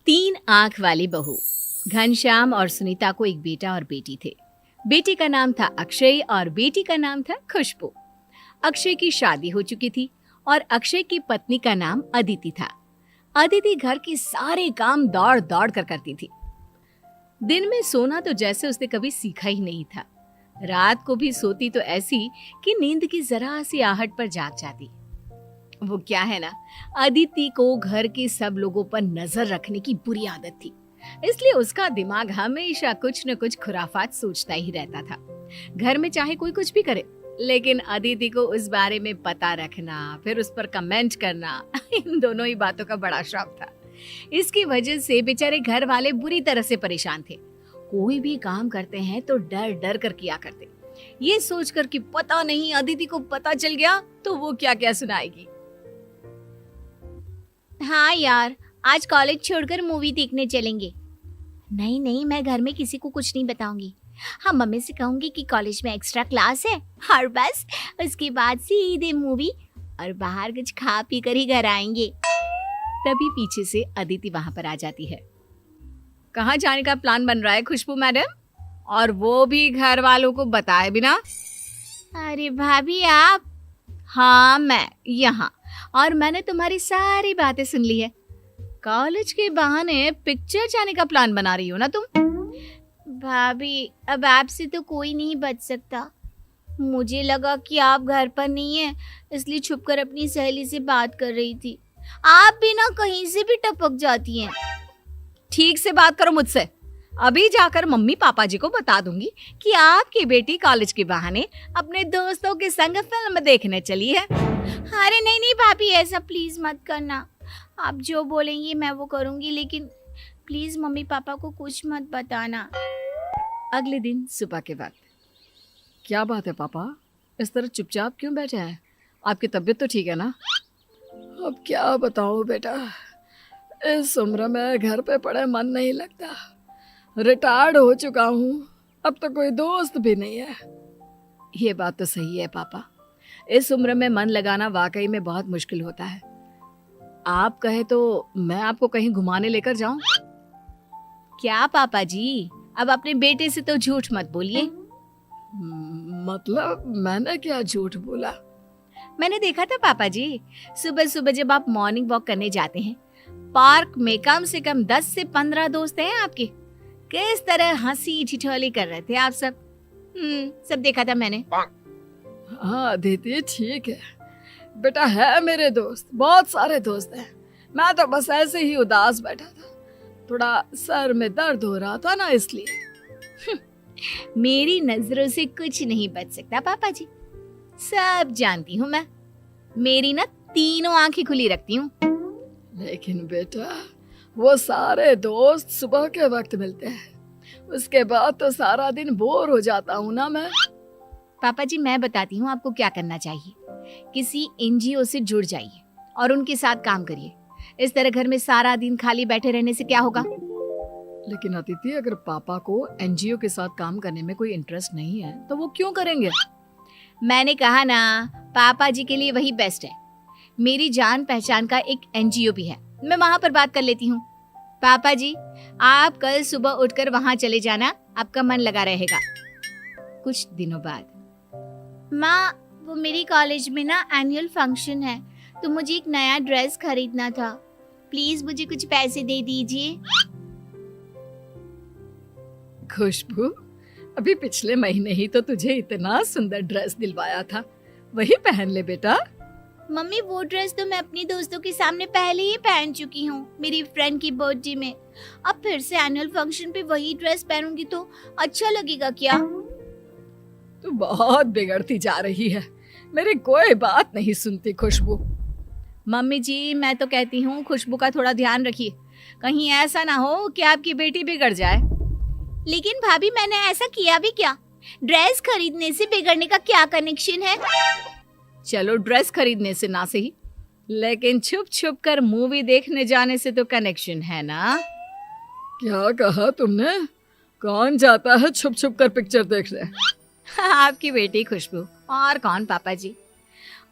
तीन आंख वाली बहू। घनश्याम और सुनीता को एक बेटा और बेटी थे। बेटे का नाम था अक्षय और बेटी का नाम था खुशबू। अक्षय की शादी हो चुकी थी और अक्षय की पत्नी का नाम अदिति था। अदिति घर के सारे काम दौड़ दौड़ कर करती थी। दिन में सोना तो जैसे उसने कभी सीखा ही नहीं था। रात को भी सोती तो ऐसी कि नींद की जरा सी आहट पर जाग जाती। वो क्या है ना, अदिति को घर के सब लोगों पर नजर रखने की बुरी आदत थी, इसलिए उसका दिमाग हमेशा कुछ न कुछ खुराफात सोचता ही रहता था। घर में चाहे कोई कुछ भी करे, लेकिन अदिति को उस बारे में पता रखना, फिर उस पर कमेंट करना, इन दोनों ही बातों का बड़ा शौक था। इसकी वजह से बेचारे घर वाले बुरी तरह से परेशान थे। कोई भी काम करते हैं तो डर डर कर किया करते, ये सोचकर कि पता नहीं अदिति को पता चल गया तो वो क्या क्या सुनाएगी। हाँ यार, आज कॉलेज छोड़कर मूवी देखने चलेंगे। नहीं नहीं, मैं घर में किसी को कुछ नहीं बताऊंगी। हाँ, मम्मी से कहूंगी कि कॉलेज में एक्स्ट्रा क्लास है और बस उसके बाद सीधे मूवी और बाहर कुछ खा पी कर ही घर आएंगे। तभी पीछे से अदिति वहां पर आ जाती है। कहाँ जाने का प्लान बन रहा है खुशबू मैडम, और वो भी घर वालों को बताए बिना? अरे भाभी आप? हाँ मैं यहाँ, और मैंने तुम्हारी सारी बातें सुन ली है। कॉलेज के बहाने पिक्चर जाने का प्लान बना रही हो ना तुम? भाभी, अब आपसे तो कोई नहीं बच सकता। मुझे लगा कि आप घर पर नहीं है, इसलिए छुपकर अपनी सहेली से बात कर रही थी। आप भी ना कहीं से भी टपक जाती हैं। ठीक से बात करो मुझसे। अभी जाकर मम्मी पापा जी को बता दूंगी कि आपकी बेटी कॉलेज के बहाने अपने दोस्तों के संग फिल्म देखने चली है। अरे नहीं नहीं भाभी, ऐसा प्लीज मत करना। आप जो बोलेंगी मैं वो करूंगी, लेकिन प्लीज मम्मी पापा को कुछ मत बताना। अगले दिन सुबह के वक्त। क्या बात है पापा, इस तरह चुपचाप क्यों बैठे हैं? आपकी तबीयत तो ठीक है ना? अब क्या बताऊं बेटा, इस उम्र में घर पे पड़े मन नहीं लगता। रिटायर्ड हो चुका हूँ, अब तो कोई दोस्त भी नहीं है। ये बात तो सही है पापा, इस उम्र में मन लगाना वाकई में बहुत मुश्किल होता है। आप कहे तो मैं आपको कहीं घुमाने लेकर जाऊं? क्या पापा जी, अब अपने बेटे से तो झूठ मत बोलिए। मतलब मैंने क्या झूठ बोला? मैंने देखा था पापा जी, सुबह सुबह जब आप मॉर्निंग वॉक करने जाते हैं, पार्क में कम से कम 10 से 15 दोस्त हैं आपके। किस तरह हंसी ठिठोली कर रहे थे आप सब। सब देखा था मैंने। हाँ दीदी ठीक है बेटा, है मेरे दोस्त, बहुत सारे दोस्त हैं। मैं तो बस ऐसे ही उदास बैठा था, थोड़ा सर में दर्द हो रहा था ना, इसलिए। मेरी नजरों से कुछ नहीं बच सकता पापा जी, सब जानती हूँ मैं। मेरी ना तीनों आंखें खुली रखती हूँ। लेकिन बेटा, वो सारे दोस्त सुबह के वक्त मिलते हैं, उसके बाद तो सारा दिन बोर हो जाता हूँ ना मैं। पापा जी, मैं बताती हूँ आपको क्या करना चाहिए। किसी एनजीओ से जुड़ जाइए और उनके साथ काम करिए। इस तरह घर में सारा दिन खाली बैठे रहने से क्या होगा? लेकिन अदिति, अगर पापा को एनजीओ के साथ काम करने में कोई इंटरेस्ट नहीं है तो वो क्यों करेंगे? मैंने कहा ना, पापा जी के लिए वही बेस्ट है। मेरी जान पहचान का एक एनजीओ भी है, मैं वहां पर बात कर लेती हूँ। पापा जी, आप कल सुबह उठकर वहां चले जाना, आपका मन लगा रहेगा। कुछ दिनों बाद। माँ, वो मेरी कॉलेज में ना एनुअल फंक्शन है, तो मुझे एक नया ड्रेस खरीदना था। प्लीज मुझे कुछ पैसे दे दीजिए। खुशबू, अभी पिछले महीने ही तो तुझे इतना सुंदर ड्रेस दिलवाया था, वही पहन ले बेटा। मम्मी, वो ड्रेस तो मैं अपनी दोस्तों के सामने पहले ही पहन चुकी हूँ, मेरी फ्रेंड की बर्थडे में। अब फिर से एनुअल फंक्शन पे वही ड्रेस पहनूंगी तो अच्छा लगेगा क्या? तू बहुत बिगड़ती जा रही है, मेरी कोई बात नहीं सुनती खुशबू। मम्मी जी, मैं तो कहती हूँ खुशबू का थोड़ा ध्यान रखिए, कहीं ऐसा ना हो कि आपकी बेटी बिगड़ जाए। लेकिन भाभी, मैंने ऐसा किया भी क्या? ड्रेस खरीदने से बिगड़ने का क्या कनेक्शन है? चलो ड्रेस खरीदने से ना सही, लेकिन छुप छुप कर मूवी देखने जाने से तो कनेक्शन है ना। क्या कहा तुमने? कौन जाता है छुप छुप कर पिक्चर देखने? आपकी बेटी खुशबू, और कौन पापा जी।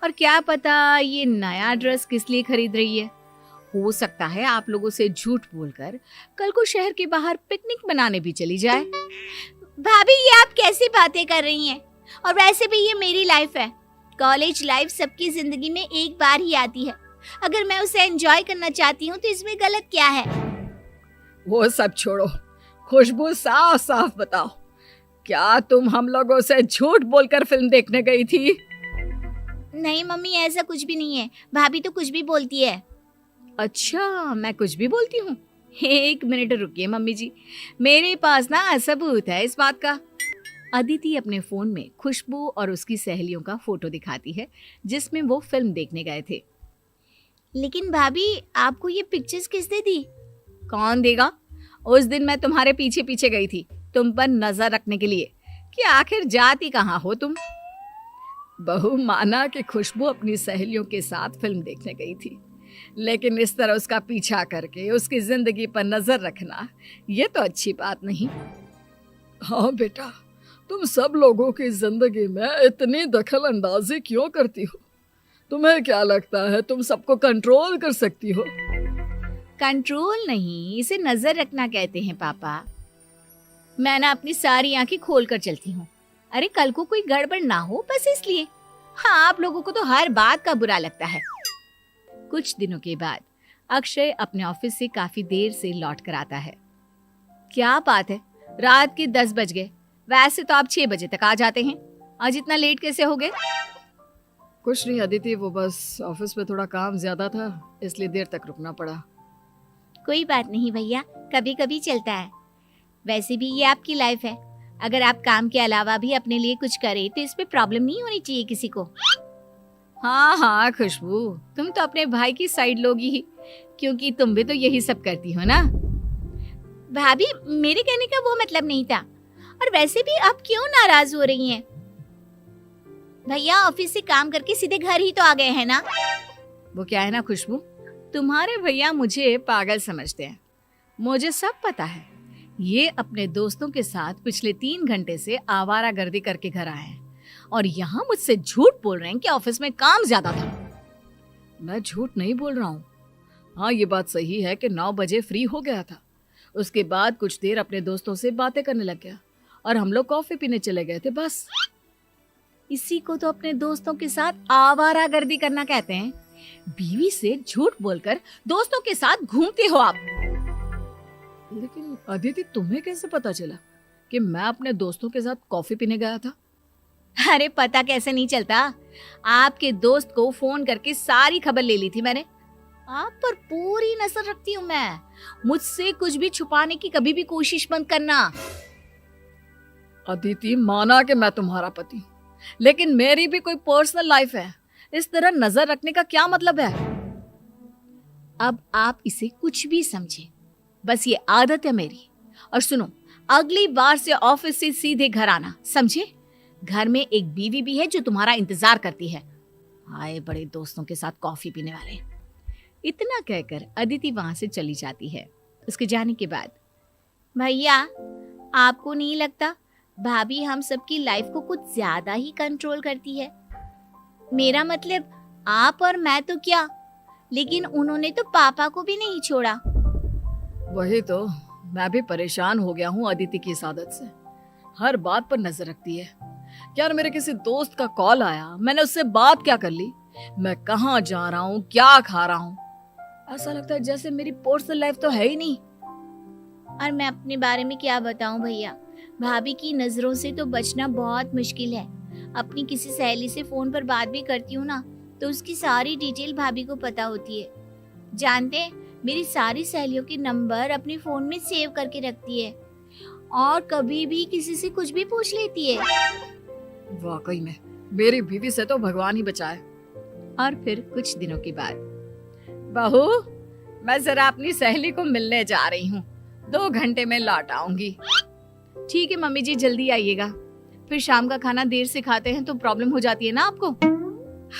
और क्या पता ये नया ड्रेस किस लिए खरीद रही है, हो सकता है आप लोगों से झूठ बोलकर कल को शहर के बाहर पिकनिक मनाने भी चली जाए। भाभी ये आप कैसी बातें कर रही हैं? और वैसे भी ये मेरी लाइफ है। कॉलेज लाइफ सबकी जिंदगी में एक बार ही आती है। अगर मैं उसे एंजॉय करना चाहती हूँ तो इसमें गलत क्या है? वो सब छोड़ो, खुशबू साफ साफ बताओ, क्या तुम हम लोगों से झूठ बोलकर फिल्म देखने गई थी? नहीं मम्मी, ऐसा कुछ भी नहीं है। भाभी तो कुछ भी बोलती है। अच्छा, मैं कुछ भी बोलती हूँ? एक मिनट रुकिए मम्मी जी, मेरे पास ना सबूत है इस बात का। अदिति अपने फोन में खुशबू और उसकी सहेलियों का फोटो दिखाती है जिसमें वो फिल्म देखने गए थे। लेकिन भाभी, आपको ये पिक्चर्स किसने दी? कौन देगा? उस दिन मैं तुम्हारे पीछे पीछे गई थी तुम पर नजर रखने के लिए कि आखिर जाती कहाँ हो तुम। बहू, माना कि खुशबू अपनी सहेलियों के साथ फिल्म देखने गई थी, लेकिन इस तरह उसका पीछा करके उसकी जिंदगी पर नजर रखना ये तो अच्छी बात नहीं। हाँ बेटा, तुम सब लोगों की जिंदगी में इतनी दखल अंदाजी क्यों करती हो? तुम्हें क्या लगता है तुम सबको कंट्रोल कर सकती हो? कंट्रोल नहीं, इसे नजर रखना कहते हैं पापा। मैं ना अपनी सारी आंखें खोल कर चलती हूँ। अरे कल को कोई गड़बड़ ना हो, बस इसलिए। हाँ, आप लोगों को तो हर बात का बुरा लगता है। कुछ दिनों के बाद अक्षय अपने ऑफिस से काफी देर से लौट कर आता है। क्या बात है, रात के 10 बज गए। वैसे तो आप 6 बजे तक आ जाते हैं, आज इतना लेट कैसे हो गए? कुछ नहीं अदिति, वो बस ऑफिस में थोड़ा काम ज्यादा था, इसलिए देर तक रुकना पड़ा। कोई बात नहीं भैया, कभी कभी चलता है। वैसे भी ये आपकी लाइफ है। अगर आप काम के अलावा भी अपने लिए कुछ करें तो इसमें प्रॉब्लम नहीं होनी चाहिए किसी को। हाँ हाँ खुशबू, तुम तो अपने भाई की साइड लोगी ही, क्योंकि तुम भी तो यही सब करती हो ना। भाभी, मेरे कहने का वो मतलब नहीं था। और वैसे भी आप क्यों नाराज हो रही हैं? भैया ऑफिस से काम करके सीधे घर ही तो आ गए हैं ना। वो क्या है ना खुशबू, तुम्हारे भैया मुझे पागल समझते हैं। मुझे सब पता है। ये अपने दोस्तों के साथ पिछले 3 घंटे से आवारागर्दी करके घर आए हैं और यहाँ मुझसे झूठ बोल रहे हैं कि ऑफिस में काम ज्यादा था। मैं झूठ नहीं बोल रहा हूँ। हाँ, ये बात सही है कि 9 बजे फ्री हो गया था। उसके बाद कुछ देर अपने दोस्तों से बातें करने लग गया और हम लोग कॉफी पीने चले गए थे, बस। इसी को तो अपने दोस्तों के साथ आवारागर्दी करना कहते हैं। बीवी से झूठ बोलकर दोस्तों के साथ घूमते हो आप। लेकिन अदिति, तुम्हें कैसे पता चला कि मैं अपने दोस्तों के साथ कॉफी पीने गया था? अरे पता कैसे नहीं चलता, आपके दोस्त को फोन करके सारी खबर ले ली थी मैंने। आप पर पूरी नजर रखती हूँ मैं। मुझसे कुछ भी छुपाने की कभी भी कोशिश मत करना। अदिति, माना कि मैं तुम्हारा पति हूँ, लेकिन मेरी भी कोई पर्सनल लाइफ है। इस तरह नजर रखने का क्या मतलब है? अब आप इसे कुछ भी समझे, बस ये आदत है मेरी। और सुनो, अगली बार से ऑफिस से सीधे घर आना, समझे? घर में एक बीवी भी है जो तुम्हारा इंतजार करती है। आए बड़े दोस्तों के साथ कॉफी पीने वाले। इतना कहकर अदिति वहां से चली जाती है। उसके जाने के बाद, भैया, आपको नहीं लगता भाभी हम सबकी लाइफ को कुछ ज्यादा ही कंट्रोल करती है? मेरा मतलब, आप और मैं तो क्या, लेकिन उन्होंने तो पापा को भी नहीं छोड़ा। वही तो, मैं भी परेशान हो गया हूँ अदिति की इस आदत से। हर बात पर नजर रखती है। यार, मेरे किसी दोस्त का कॉल आया, मैंने उससे बात क्या कर ली, मैं कहाँ जा रहा हूँ, क्या खा रहा हूँ, ऐसा लगता है जैसे मेरी पर्सनल लाइफ तो है ही नहीं। और मैं अपने बारे में क्या बताऊं भैया, भाभी की नजरों से तो बचना बहुत मुश्किल है। अपनी किसी सहेली से फोन पर बात भी करती हूँ ना, तो उसकी सारी डिटेल भाभी को पता होती है। जानते हैं, मेरी सारी सहेलियों के नंबर अपने फोन में सेव करके रखती है और कभी भी किसी से कुछ भी पूछ लेती है। वाकई में मेरी बीवी से तो भगवान ही बचाए। और फिर कुछ दिनों के बाद, बहू, मैं जरा अपनी सहेली को मिलने जा रही हूँ, 2 घंटे में लौट आऊंगी। ठीक है मम्मी जी, जल्दी आइएगा, फिर शाम का खाना देर से खाते हैं तो प्रॉब्लम हो जाती है ना आपको।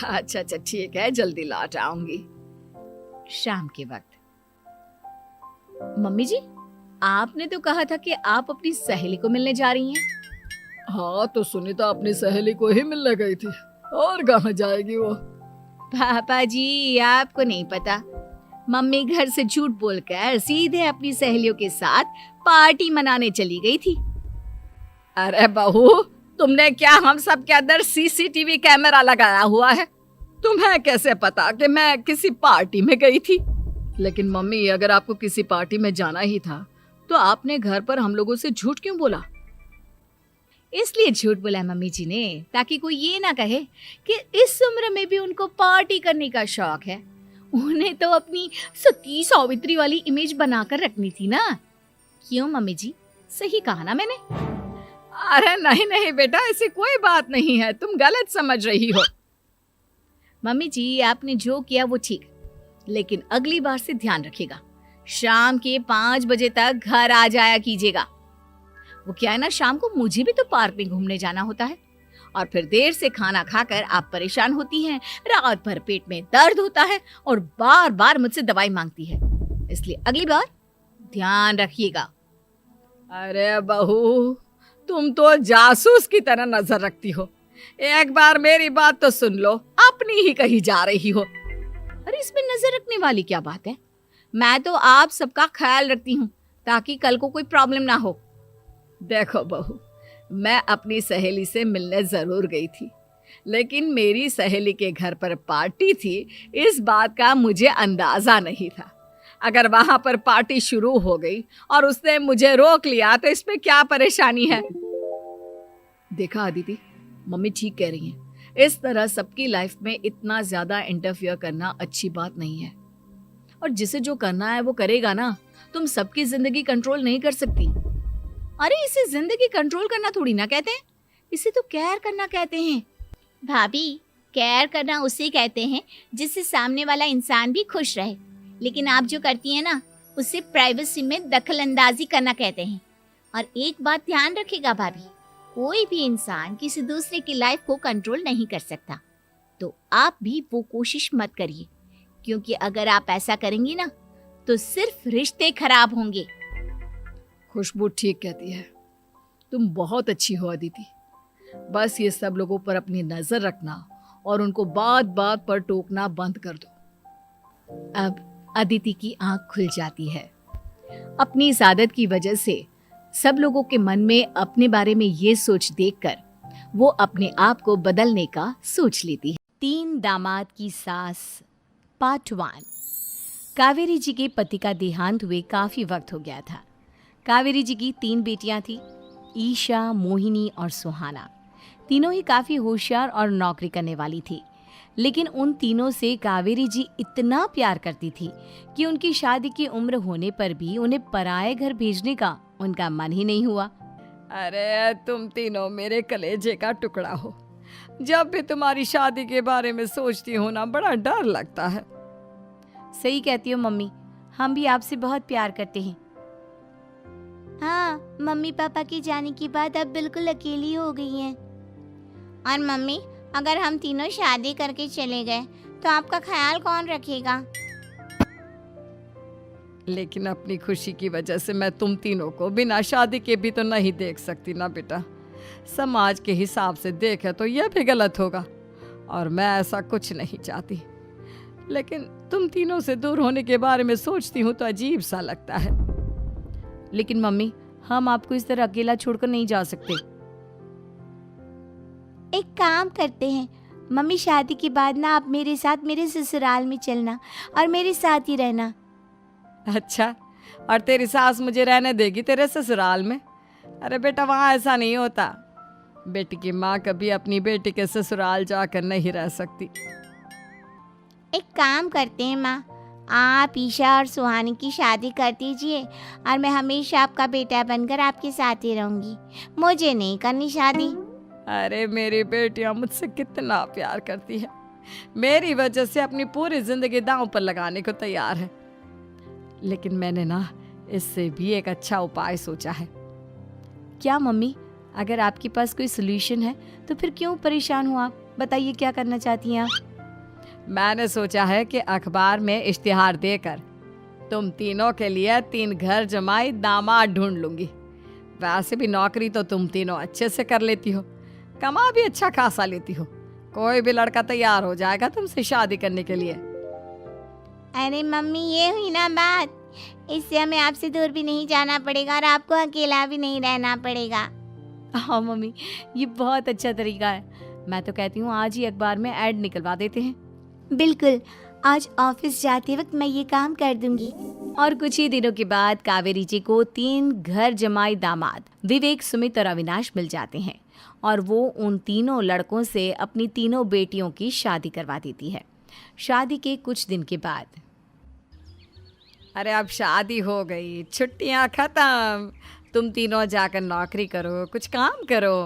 अच्छा अच्छा, ठीक है, जल्दी लौट आऊंगी। शाम के वक्त, मम्मी जी, आपने तो कहा था कि आप अपनी सहेली को मिलने जा रही हैं। हाँ, तो सुनीता अपनी सहेली को ही मिलने गई थी, और कहाँ जाएगी वो। पापा जी, आपको नहीं पता, मम्मी घर से झूठ बोलकर सीधे अपनी सहेलियों के साथ पार्टी मनाने चली गई थी। अरे बहू, तुमने क्या हम सब के अंदर सीसीटीवी कैमरा लगाया हुआ है? तुम्हें कैसे पता कि मैं किसी पार्टी में गई थी? लेकिन मम्मी, अगर आपको किसी पार्टी में जाना ही था तो आपने घर पर हम लोगों से झूठ क्यों बोला? इसलिए झूठ बोला मम्मी जी ने ताकि कोई ये ना कहे कि इस उम्र में भी उनको पार्टी करने का शौक है। उन्हें तो अपनी सती सावित्री वाली इमेज बनाकर रखनी थी ना। क्यों मम्मी जी, सही कहा ना मैंने? अरे नहीं नहीं बेटा, ऐसी कोई बात नहीं है, तुम गलत समझ रही हो। मम्मी जी, आपने जो किया वो ठीक, लेकिन अगली बार से ध्यान रखिएगा, शाम के 5 बजे तक घर आ जाया कीजिएगा। वो क्या है ना, शाम को मुझे भी तो पार्क में घूमने जाना होता है और फिर देर से खाना खाकर आप परेशान होती हैं, रात भर पेट में दर्द होता है और बार बार मुझसे दवाई मांगती है। इसलिए अगली बार ध्यान रखिएगा। अरे बहू, तुम तो जासूस की तरह नजर रखती हो। एक बार मेरी बात तो सुन लो, अपनी ही कहीं जा रही हो। अरे इसमें नजर रखने वाली क्या बात है? मैं तो आप सबका ख्याल रखती हूँ ताकि कल को कोई प्रॉब्लम ना हो। देखो बहू, मैं अपनी सहेली से मिलने जरूर गई थी, लेकिन मेरी सहेली के घर पर पार्टी थी, इस बात का मुझे अंदाजा नहीं था। अगर वहां पर पार्टी शुरू हो गई और उसने मुझे रोक लिया तो इसमें क्या परेशानी है? देखा अदिति, मम्मी ठीक कह रही हैं। इस तरह सबकी लाइफ में इतना ज्यादा इंटरफियर करना अच्छी बात नहीं है। और जिसे जो करना है वो करेगा ना। तुम सबकी जिंदगी कंट्रोल नहीं कर सकती। अरे इसे जिंदगी कंट्रोल करना थोड़ी ना कहते हैं, इसे तो केयर करना कहते हैं। भाभी, केयर करना उसे कहते हैं जिससे सामने वाला इंसान भी खुश रहे, लेकिन आप जो करती हैं ना, उसे प्राइवेसी में दखल अंदाजी करना कहते हैं। और एक बात ध्यान रखिएगा भाभी, कोई भी इंसान किसी दूसरे की लाइफ को कंट्रोल नहीं कर सकता, तो आप भी वो कोशिश मत करिए, क्योंकि अगर आप ऐसा करेंगी ना तो सिर्फ रिश्ते खराब होंगे। खुशबू ठीक कहती है, तुम बहुत अच्छी हो अदिति। बस ये सब लोगों पर अपनी नजर रखना और उनको बात बात पर टोकना बंद कर दो। अब अदिति की आंख खुल जाती है। अपनी इस आदत की वजह से सब लोगों के मन में अपने बारे में ये सोच देखकर वो अपने आप को बदलने का सोच लेती है। 3 दामाद की सास पार्ट 1। कावेरी जी के पति का देहांत हुए काफी वक्त हो गया था। कावेरी जी की 3 बेटियां थी, ईशा, मोहिनी और सुहाना। तीनों ही काफी होशियार और नौकरी करने वाली थी, लेकिन उन तीनों से कावेरी जी इतना प्यार करती थी कि उनकी शादी की उम्र होने पर भी उन्हें पराये घर भेजने का उनका मन ही नहीं हुआ। अरे तुम तीनों मेरे कलेजे का टुकड़ा हो। जब भी तुम्हारी शादी के बारे में सोचती हूँ ना, बड़ा डर लगता है। सही कहती हो मम्मी, हम भी आपसे बहुत प्यार करते हैं। हाँ, मम्मी पापा के जाने के बाद अब बिल्कुल अकेली हो गई हैं। और मम्मी, अगर हम तीनों शादी करके चले गए तो आपका ख्याल कौन रखेगा? लेकिन अपनी खुशी की वजह से मैं तुम तीनों को बिना शादी के भी तो नहीं देख सकती ना बेटा। समाज के हिसाब से देखे तो यह भी गलत होगा और मैं ऐसा कुछ नहीं चाहती। लेकिन तुम तीनों से दूर होने के बारे में सोचती हूँ तो अजीब सा लगता है। लेकिन मम्मी, हम आपको इस तरह अकेला छोड़कर नहीं जा सकते। एक काम करते हैं मम्मी, शादी के बाद ना आप मेरे साथ मेरे ससुराल में चलना और मेरे साथ ही रहना। अच्छा, और तेरी सास मुझे रहने देगी तेरे ससुराल में? अरे बेटा, वहाँ ऐसा नहीं होता। बेटी की माँ कभी अपनी बेटी के ससुराल जाकर नहीं रह सकती। एक काम करते हैं माँ, आप ईशा और सुहानी की शादी कर दीजिए और मैं हमेशा आपका बेटा बनकर आपके साथ ही रहूंगी। मुझे नहीं करनी शादी। अरे मेरी बेटियां मुझसे कितना प्यार करती है, मेरी वजह से अपनी पूरी जिंदगी दांव पर लगाने को तैयार है। लेकिन मैंने ना इससे भी एक अच्छा उपाय सोचा है। क्या मम्मी? अगर आपके पास कोई सोल्यूशन है तो फिर क्यों परेशान हो आप? बताइए, क्या करना चाहती हैं आप? मैंने सोचा है कि अखबार में इश्तिहार देकर तुम तीनों के लिए 3 घर जमाई दामाद ढूंढ लूंगी। वैसे भी नौकरी तो तुम तीनों अच्छे से कर लेती हो, कमा भी अच्छा खासा लेती हो। कोई भी लड़का तैयार हो जाएगा तुमसे शादी करने के लिए। अरे मम्मी, ये हुई ना बात। इससे हमें आपसे दूर भी नहीं जाना पड़ेगा और आपको अकेला भी नहीं रहना पड़ेगा। हाँ मम्मी, ये बहुत अच्छा तरीका है। मैं तो कहती हूँ आज ही अखबार में ऐड निकलवा देते हैं। बिल्कुल, आज ऑफिस जाते वक्त मैं ये काम कर दूंगी। और कुछ ही दिनों के बाद कावेरी जी को 3 घर जमाई दामाद विवेक, सुमित और अविनाश मिल जाते हैं और वो उन तीनों लड़कों से अपनी तीनों बेटियों की शादी करवा देती है। शादी के कुछ दिन के बाद, अरे अब शादी हो गई, छुट्टियां खत्म, तुम तीनों जाकर नौकरी करो, कुछ काम करो।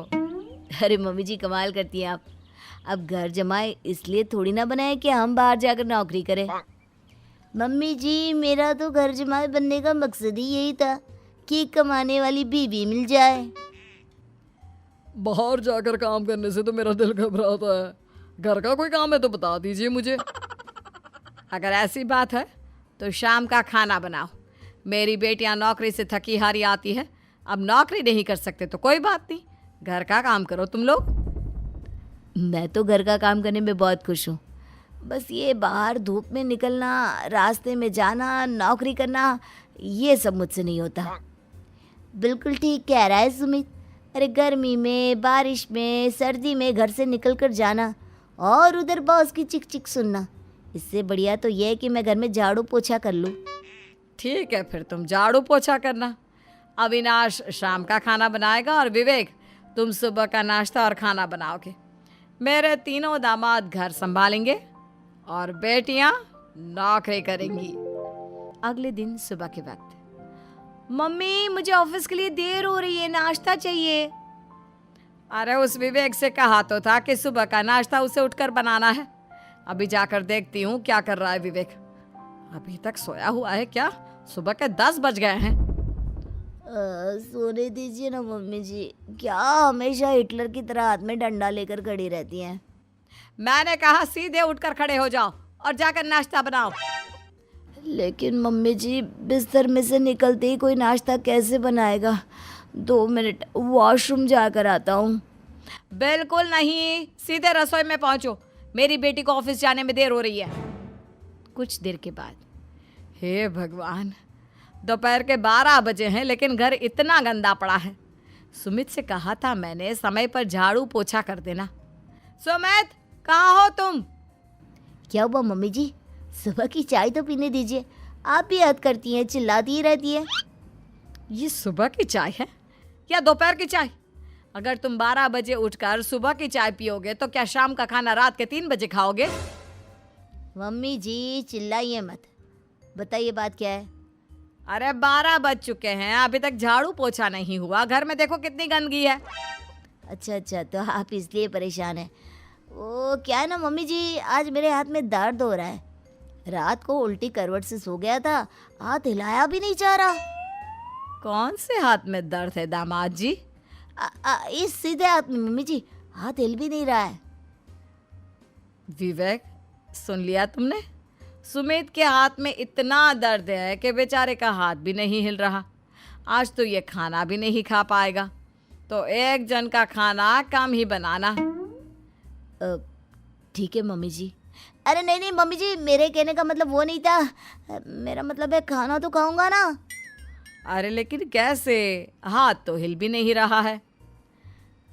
अरे मम्मी जी, कमाल करती हैं आप। अब घर जमाए इसलिए थोड़ी ना बनाए कि हम बाहर जाकर नौकरी करें। मम्मी जी, मेरा तो घर जमाए बनने का मकसद ही यही था कि कमाने वाली बीवी मिल जाए। बाहर जाकर काम करने से तो मेरा दिल घबराता है। घर का कोई काम है तो बता दीजिए मुझे। अगर ऐसी बात है तो शाम का खाना बनाओ। मेरी बेटियां नौकरी से थकी हारी आती है, अब नौकरी नहीं कर सकते तो कोई बात नहीं, घर का काम करो तुम लोग। मैं तो घर का काम करने में बहुत खुश हूँ, बस ये बाहर धूप में निकलना, रास्ते में जाना, नौकरी करना, ये सब मुझसे नहीं होता। बिल्कुल ठीक कह रहा है सुमित। अरे गर्मी में, बारिश में, सर्दी में घर से निकल कर जाना और उधर बॉस की चिक चिक सुनना, इससे बढ़िया तो ये है कि मैं घर में झाड़ू पोछा कर लूँ। ठीक है, फिर तुम झाड़ू पोछा करना, अविनाश शाम का खाना बनाएगा और विवेक तुम सुबह का नाश्ता और खाना बनाओगे। मेरे तीनों दामाद घर संभालेंगे और बेटियां नौकरी करेंगी। अगले दिन सुबह के वक्त, मम्मी मुझे ऑफिस के लिए देर हो रही है, नाश्ता चाहिए। अरे उस विवेक से कहा तो था कि सुबह का नाश्ता उसे उठकर बनाना है। अभी जाकर देखती हूँ क्या कर रहा है विवेक। अभी तक सोया हुआ है क्या? सुबह के 10 बज गए हैं। सोने दीजिए ना मम्मी जी, क्या हमेशा हिटलर की तरह हाथ में डंडा लेकर खड़ी रहती हैं। मैंने कहा सीधे उठकर खड़े हो जाओ और जाकर नाश्ता बनाओ। लेकिन मम्मी जी, बिस्तर में से निकलते ही कोई नाश्ता कैसे बनाएगा? 2 मिनट, वॉशरूम जाकर आता हूँ। बिल्कुल नहीं, सीधे रसोई में पहुंचो, मेरी बेटी को ऑफिस जाने में देर हो रही है। कुछ देर के बाद, हे भगवान, दोपहर के 12 बजे हैं लेकिन घर इतना गंदा पड़ा है। सुमित से कहा था मैंने समय पर झाड़ू पोछा कर देना। सुमित, कहाँ हो तुम? क्या हुआ मम्मी जी? सुबह की चाय तो पीने दीजिए, आप भी हद करती हैं, चिल्लाती ही रहती है। ये सुबह की चाय है या दोपहर की चाय? अगर तुम 12 बजे उठकर सुबह की चाय पियोगे तो क्या शाम का खाना रात के 3 बजे खाओगे? मम्मी जी चिल्लाइए मत, बताइए बात क्या है? अरे 12 बज चुके हैं, अभी तक झाड़ू पोछा नहीं हुआ, घर में देखो कितनी गंदगी है। अच्छा, तो आप इसलिए परेशान हैं। वो क्या है ना मम्मी जी, आज मेरे हाथ में दर्द हो रहा है। रात को उल्टी करवट से सो गया था, हाथ हिलाया भी नहीं जा रहा। कौन से हाथ में दर्द है दामाद जी? इस सीधे हाथ में मम्मी जी, हाथ हिल भी नहीं रहा है। विवेक, सुन लिया तुमने? सुमित के हाथ में इतना दर्द है कि बेचारे का हाथ भी नहीं हिल रहा। आज तो ये खाना भी नहीं खा पाएगा, तो एक जन का खाना कम ही बनाना। ठीक है मम्मी जी। अरे नहीं मम्मी जी, मेरे कहने का मतलब वो नहीं था, मेरा मतलब है खाना तो खाऊंगा ना। अरे लेकिन कैसे? हाथ तो हिल भी नहीं रहा है।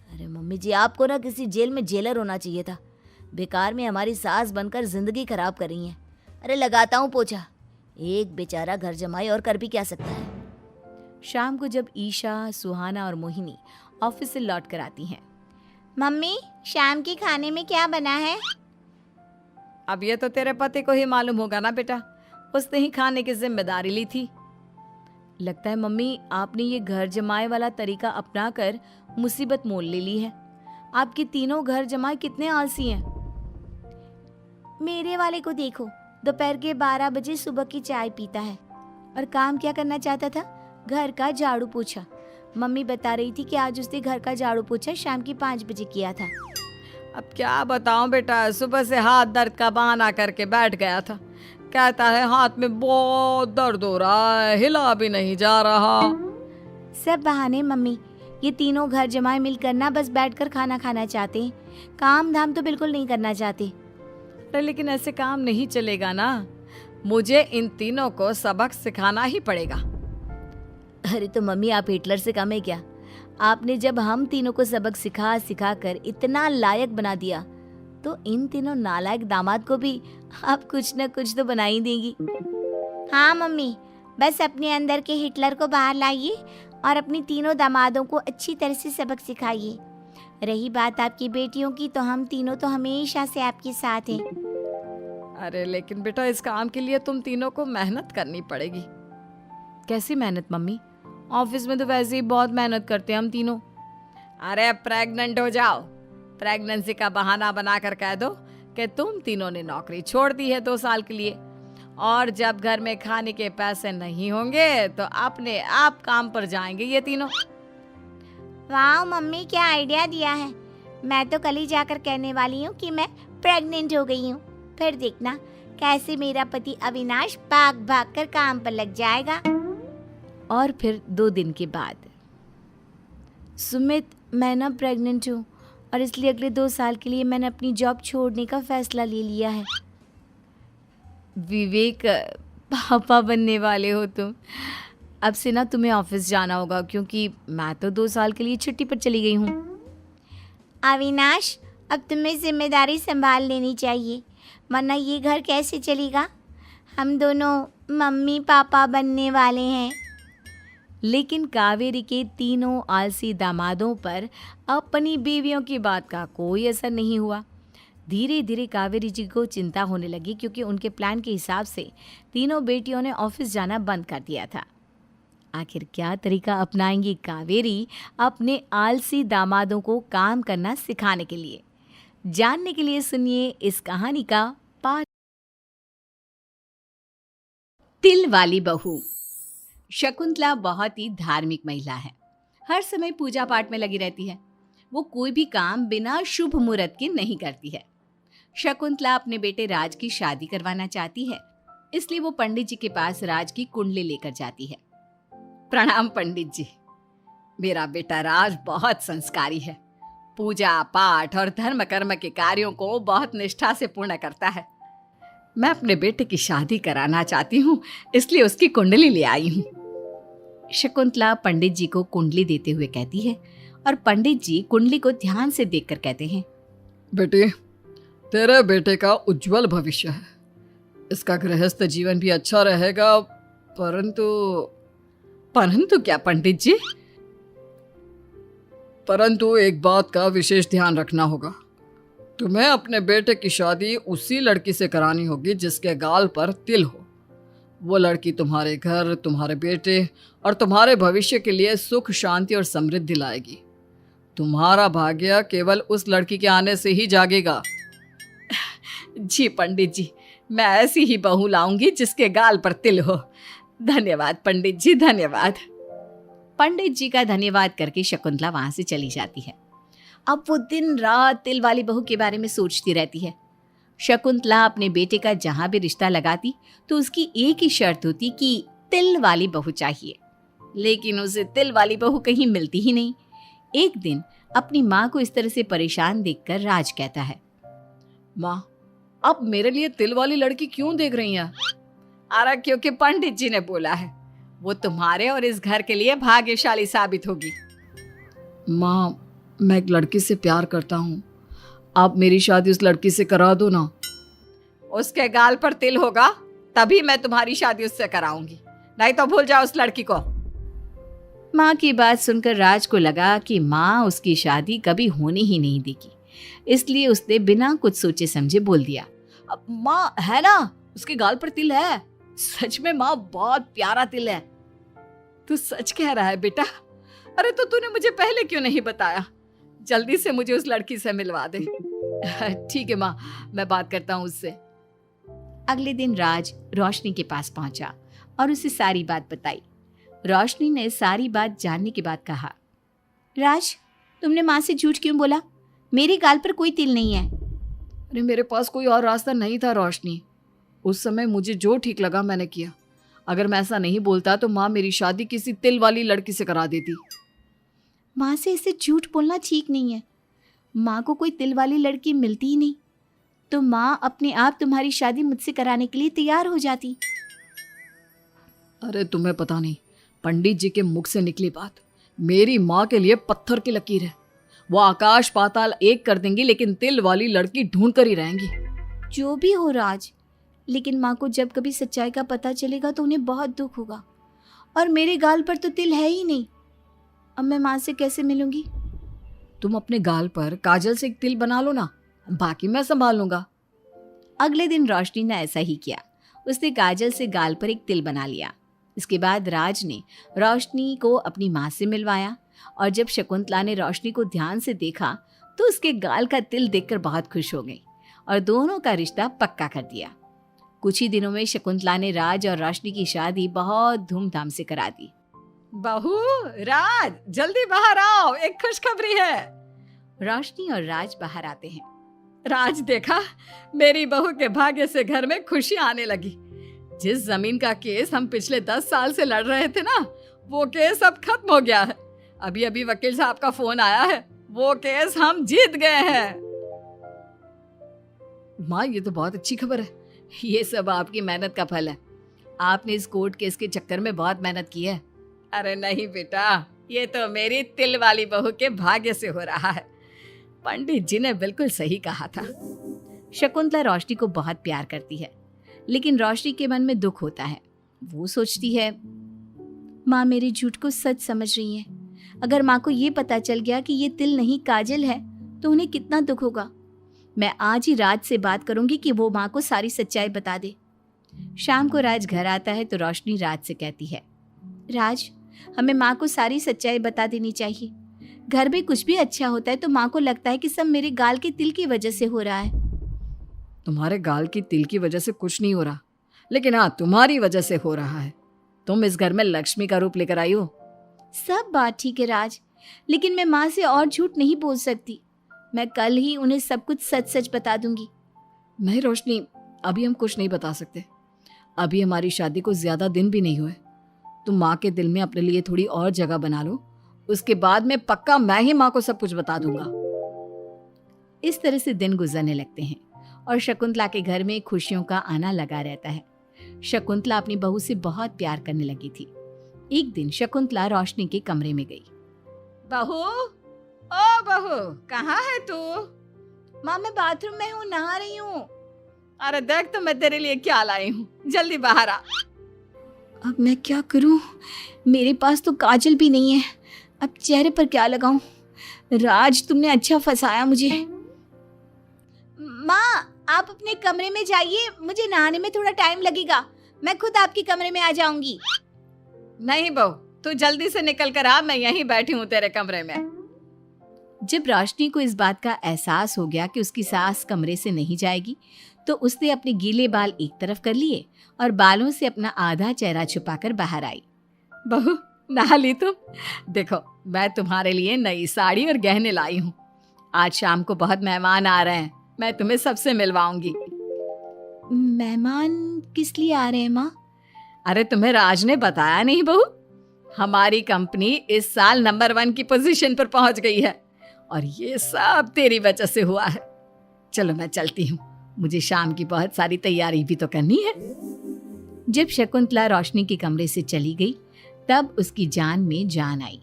अरे मम्मी जी, आपको ना किसी जेल में जेलर होना चाहिए था। बेकार में हमारी सास बनकर जिंदगी खराब कर रही हैं। अरे लगाता हूँ पोछा, एक बेचारा घर जमाई और कर भी क्या सकता है। शाम को जब ईशा, सुहाना और मोहिनी ऑफिस से लौट कर आती हैं, मम्मी शाम के खाने में क्या बना है? अब ये तो तेरे पति को ही मालूम होगा ना बेटा, उसने ही खाने की जिम्मेदारी ली थी। लगता है मम्मी आपने ये घर जमाए वाला तरीका अपनाकर मुसीबत मोल ले ली है। आपके तीनों घर जमाए कितने आलसी हैं। मेरे वाले को देखो, दोपहर के 12 बजे सुबह की चाय पीता है और काम क्या करना चाहता था? घर का झाड़ू पोछा। मम्मी बता रही थी कि आज उसने घर का झाड़ू पोछा शाम के 5 बजे किया था। अब क्या बताऊं बेटा, सुबह से हाथ दर्द का बहाना करके बैठ गया था। कहता है हाथ में बहुत दर्द हो रहा है, हिला भी नहीं जा रहा। सब बहाने मम्मी, ये तीनों घर जमाए मिलकर ना बस बैठकर खाना खाना चाहते हैं, काम धाम तो बिल्कुल नहीं करना चाहते। अरे लेकिन ऐसे काम नहीं चलेगा ना। मुझे इन तीनों को सबक सिखाना ही पड़ेगा। अरे तो मम्मी, आप हिटलर से कम है क्या? आपने जब हम तीनों को सबक सिखा सिखा कर इतना लायक बना दिया, तो इन तीनों नालायक दामाद को भी आप कुछ न कुछ तो बना ही देंगी। हाँ मम्मी, बस अपने अंदर के हिटलर को बाहर लाइए और अपनी तीनों दामादों को अच्छी तरह से सबक सिखाइए। रही बात आपकी बेटियों की, तो हम तीनों तो हमेशा से आपके साथ हैं। अरे लेकिन बेटा, इस काम के लिए तुम तीनों को मेहनत करनी पड़ेगी। कैसी मेहनत मम्मी? ऑफिस में तो वैसे ही बहुत मेहनत करते हैं हम तीनों। अरे प्रेग्नेंट हो जाओ, प्रेगनेंसी का बहाना बनाकर कह दो कि तुम तीनों ने नौकरी छोड़ दी है 2 साल के लिए, और जब घर में खाने के पैसे नहीं होंगे तो अपने आप काम पर जाएंगे ये तीनों। वाह मम्मी, क्या आइडिया दिया है। मैं तो कल ही जाकर कहने वाली हूँ कि मैं प्रेग्नेंट हो गई हूँ। फिर देखना कैसे मेरा पति अविनाश भाग भाग कर काम पर लग जाएगा। और फिर 2 दिन के बाद, सुमित, मैं ना प्रेग्नेंट हूँ और इसलिए अगले 2 साल के लिए मैंने अपनी जॉब छोड़ने का फैसला ले लिया है। विवेक, पापा बनने वाले हो तुम। अब से ना तुम्हें ऑफिस जाना होगा, क्योंकि मैं तो 2 साल के लिए छुट्टी पर चली गई हूँ। अविनाश, अब तुम्हें जिम्मेदारी संभाल लेनी चाहिए, वरना ये घर कैसे चलेगा। हम दोनों मम्मी पापा बनने वाले हैं। लेकिन कावेरी के तीनों आलसी दामादों पर अपनी बीवियों की बात का कोई असर नहीं हुआ। धीरे धीरे कावेरी जी को चिंता होने लगी, क्योंकि उनके प्लान के हिसाब से तीनों बेटियों ने ऑफिस जाना बंद कर दिया था। आखिर क्या तरीका अपनाएंगी कावेरी अपने आलसी दामादों को काम करना सिखाने के लिए? जानने के लिए सुनिए इस कहानी का पार्ट। तिल वाली बहू। शकुंतला बहुत ही धार्मिक महिला है। हर समय पूजा पाठ में लगी रहती है। वो कोई भी काम बिना शुभ मुहूर्त के नहीं करती है। शकुंतला अपने बेटे राज की शादी करवाना चाहती है, इसलिए वो पंडित जी के पास राज की कुंडली लेकर जाती है। प्रणाम पंडित जी, मेरा बेटा राज बहुत संस्कारी है। पूजा पाठ और धर्म कर्म के कार्यों को बहुत निष्ठा से पूर्ण करता है। मैं अपने बेटे की शादी कराना चाहती हूँ, इसलिए उसकी कुंडली ले आई हूँ। शकुंतला पंडित जी को कुंडली देते हुए कहती है, और पंडित जी कुंडली को ध्यान से देखकर कहते हैं, बेटे, तेरे बेटे का उज्जवल भविष्य है। इसका गृहस्थ जीवन भी अच्छा रहेगा, परंतु क्या पंडित जी? परंतु एक बात का विशेष ध्यान रखना होगा। तुम्हें अपने बेटे की शादी उसी लड़की से करानी होगी जिसके गाल पर तिल हो। वो लड़की तुम्हारे घर, तुम्हारे बेटे और तुम्हारे भविष्य के लिए सुख, शांति और समृद्धि लाएगी। तुम्हारा भाग्य केवल उस लड़की के आने से ही जागेगा। जी पंडित जी, मैं ऐसी ही बहू लाऊंगी जिसके गाल पर तिल हो। धन्यवाद पंडित जी, धन्यवाद। पंडित जी का धन्यवाद करके शकुंतला वहां से चली जाती है। अब वो दिन रात तिल वाली बहू के बारे में सोचती रहती है। शकुंतला अपने बेटे का जहां भी रिश्ता लगाती तो उसकी एक ही शर्त होती कि तिल वाली बहू चाहिए, लेकिन उसे तिल वाली बहू कहीं मिलती ही नहीं। एक दिन अपनी माँ को इस तरह से परेशान देखकर राज कहता है, माँ, आप मेरे लिए तिल वाली लड़की क्यों देख रही हैं? अरे क्योंकि पंडित जी ने बोला है, वो तुम्हारे और इस घर के लिए भाग्यशाली साबित होगी। माँ, मैं एक लड़की से प्यार करता हूँ। आप मेरी शादी उस लड़की से करा दो ना। उसके गाल पर तिल होगा तभी मैं तुम्हारी शादी उससे कराऊंगी, नहीं तो भूल जाओ उस लड़की को। माँ की बात सुनकर राज को लगा कि माँ उसकी शादी कभी होने ही नहीं देगी, इसलिए उसने बिना कुछ सोचे समझे बोल दिया, अब माँ, है ना, उसके गाल पर तिल है। सच में माँ, बहुत प्यारा तिल है। तू सच कह रहा है बेटा? अरे तो तूने मुझे पहले क्यों नहीं बताया? जल्दी से मुझे उस लड़की से मिलवा दे। ठीक है माँ, मैं बात करता हूँ उससे। अगले दिन राज रोशनी के पास पहुंचा और उसे सारी बात बताई। रोशनी ने सारी बात जानने के बाद कहा, राज, तुमने माँ से झूठ क्यों बोला? मेरे गाल पर कोई तिल नहीं है। अरे मेरे पास कोई और रास्ता नहीं था रोशनी। उस समय मुझे जो ठीक लगा मैंने किया। अगर मैं ऐसा नहीं बोलता तो माँ मेरी शादी किसी तिल वाली लड़की से करा देती। माँ से इसे झूठ बोलना ठीक नहीं है। माँ को कोई तिल वाली लड़की मिलती ही नहीं। तो माँ अपने आप तुम्हारी शादी मुझसे कराने के लिए तैयार हो जाती। अरे तुम्हें पता नहीं, पंडित जी के मुख से निकली बात मेरी माँ के लिए पत्थर की लकीर है। वो आकाश पाताल एक कर देंगी, लेकिन तिल वाली लड़की ढूंढ कर ही रहेंगी। जो भी हो राज, लेकिन माँ को जब कभी सच्चाई का पता चलेगा तो उन्हें बहुत दुख होगा। और मेरे गाल पर तो तिल है ही नहीं, अब मैं माँ से कैसे मिलूंगी? तुम अपने गाल पर काजल से एक तिल बना लो ना, बाकी मैं संभाल लूंगा। अगले दिन रोशनी ने ऐसा ही किया। उसने काजल से गाल पर एक तिल बना लिया। इसके बाद राज ने रोशनी को अपनी माँ से मिलवाया, और जब शकुंतला ने रोशनी को ध्यान से देखा तो उसके गाल का तिल देखकर बहुत खुश हो गई और दोनों का रिश्ता पक्का कर दिया। कुछ ही दिनों में शकुंतला ने राज और रोशनी की शादी बहुत धूमधाम से करा दी। बहू, राज, जल्दी बाहर आओ, एक खुशखबरी है। रोशनी और राज बाहर आते हैं। राज, देखा, मेरी बहू के भाग्य से घर में खुशी आने लगी। जिस जमीन का केस हम पिछले 10 साल से लड़ रहे थे ना, वो केस अब खत्म हो गया है। अभी अभी वकील साहब का फोन आया है, वो केस हम जीत गए हैं। माँ, ये तो बहुत अच्छी खबर है। ये सब आपकी मेहनत का फल है। आपने इस कोर्ट केस के चक्कर में बहुत मेहनत की है। अरे नहीं बेटा, ये तो मेरी तिल वाली बहू के भाग्य से हो रहा है। पंडित जी ने बिल्कुल सही कहा था। शकुंतला रोशनी को बहुत प्यार करती है, लेकिन रोशनी के मन में दुख होता है। वो सोचती है, माँ मेरे झूठ को सच समझ रही है। अगर माँ को ये पता चल गया कि ये तिल नहीं काजल है तो उन्हें कितना दुख होगा। मैं आज ही राज से बात करूंगी कि वो माँ को सारी सच्चाई बता दे। शाम को राज घर आता है तो रोशनी राज से कहती है, राज, हमें माँ को सारी सच्चाई बता देनी चाहिए। घर में कुछ भी अच्छा होता है तो माँ को लगता है कि सब मेरे गाल के तिल की वजह से हो रहा है। तुम्हारे गाल की तिल की वजह से कुछ नहीं हो रहा, लेकिन हाँ, तुम्हारी वजह से हो रहा है। तुम इस घर में लक्ष्मी का रूप लेकर आई हो। सब बात ठीक है राज, लेकिन मैं माँ से और झूठ नहीं बोल सकती। मैं कल ही उन्हें सब कुछ सच सच बता दूंगी। नहीं रोशनी, अभी हम कुछ नहीं बता सकते। अभी हमारी शादी को ज्यादा दिन भी नहीं हुए। तुम माँ के दिल में अपने लिए थोड़ी और जगह बना लो, उसके बाद में पक्का मैं ही माँ को सब कुछ बता दूंगा। इस तरह से दिन गुजरने लगते हैं और शकुंतला के घर में खुशियों का आना लगा रहता है। शकुंतला अपनी बहू से बहुत प्यार करने लगी थी। एक दिन शकुंतला रोशनी के कमरे में गई। बहू, ओ बहू, कहाँ है तू? माँ, मैं बाथरूम में हूँ, नहा रही हूँ। अरे देख तो मैं तेरे लिए क्या लाई हूँ, जल्दी बाहर आ। अब मैं क्या करूँ? मेरे पास तो काजल भी नहीं है, अब चेहरे पर क्या लगाऊं? राज, तुमने अच्छा फंसाया मुझे। माँ, आप अपने कमरे में जाइए, मुझे नहाने में थोड़ा टाइम लगेगा। मैं खुद आपके कमरे में आ जाऊंगी। नहीं बहू, तू जल्दी से निकल कर आ, मैं यहीं बैठी हूँ तेरे कमरे में। जब रोशनी को इस बात का एहसास हो गया कि उसकी सास कमरे से नहीं जाएगी, तो उसने अपने गीले बाल एक तरफ कर लिए और बालों से अपना आधा चेहरा छुपाकर बाहर आई। बहू, नहा ली तुम? देखो, मैं तुम्हारे लिए नई साड़ी और गहने लाई हूँ। आज शाम को बहुत मेहमान आ रहे हैं, मैं तुम्हें सबसे मिलवाऊंगी। मेहमान किस लिए आ रहे हैं माँ? अरे तुम्हें राज ने बताया नहीं बहू? हमारी कंपनी इस साल नंबर 1 की पोजीशन पर पहुंच गई है और ये सब तेरी वजह से हुआ है। चलो मैं चलती हूँ, मुझे शाम की बहुत सारी तैयारी भी तो करनी है। जब शकुंतला रोशनी के कमरे से चली गई, तब उसकी जान में जान आई।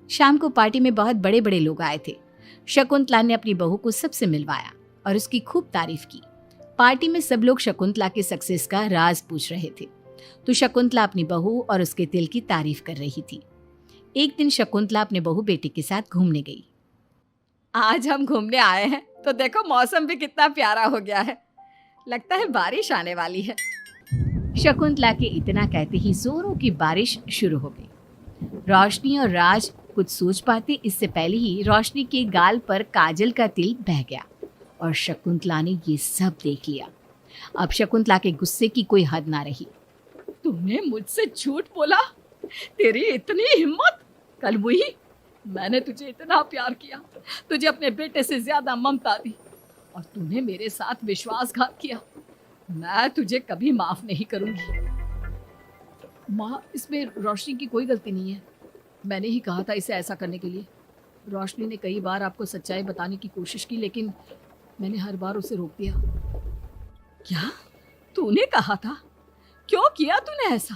शाम को पार्टी में बहुत बड़े बड़े लोग आए थे। शकुंतला ने अपनी बहू को सबसे मिलवाया और उसकी खूब तारीफ की। पार्टी में सब लोग शकुंतला के सक्सेस का राज पूछ रहे थे, तो शकुंतला अपनी बहू और उसके दिल की तारीफ कर रही थी। एक दिन शकुंतला अपने बहू बेटी के साथ घूमने गई। आज हम घूमने आए हैं तो देखो, मौसम भी कितना प्यारा हो गया है, लगता है बारिश आने वाली है। शकुंतला के इतना कहते ही जोरों की बारिश शुरू हो गई। रोशनी और राज कुछ सोच पाते इससे पहले ही रोशनी के गाल पर काजल का तिल बह गया और शकुंतला ने ये सब देख लिया। अब शकुंतला के गुस्से की कोई हद ना रही। तुमने मुझसे झूठ बोला? तेरी इतनी हिम्मत? कल वही, मैंने तुझे इतना प्यार किया, तुझे अपने बेटे से ज्यादा ममता दी, और तूने मेरे साथ विश्वासघात किया। मैं तुझे कभी माफ नहीं करूंगी। माँ, इसमें रोशनी की कोई गलती नहीं है। मैंने ही कहा था इसे ऐसा करने के लिए। रोशनी ने कई बार आपको सच्चाई बताने की कोशिश की, लेकिन मैंने हर बार उसे रोक दिया। क्या तूने कहा था? क्यों किया तूने ऐसा?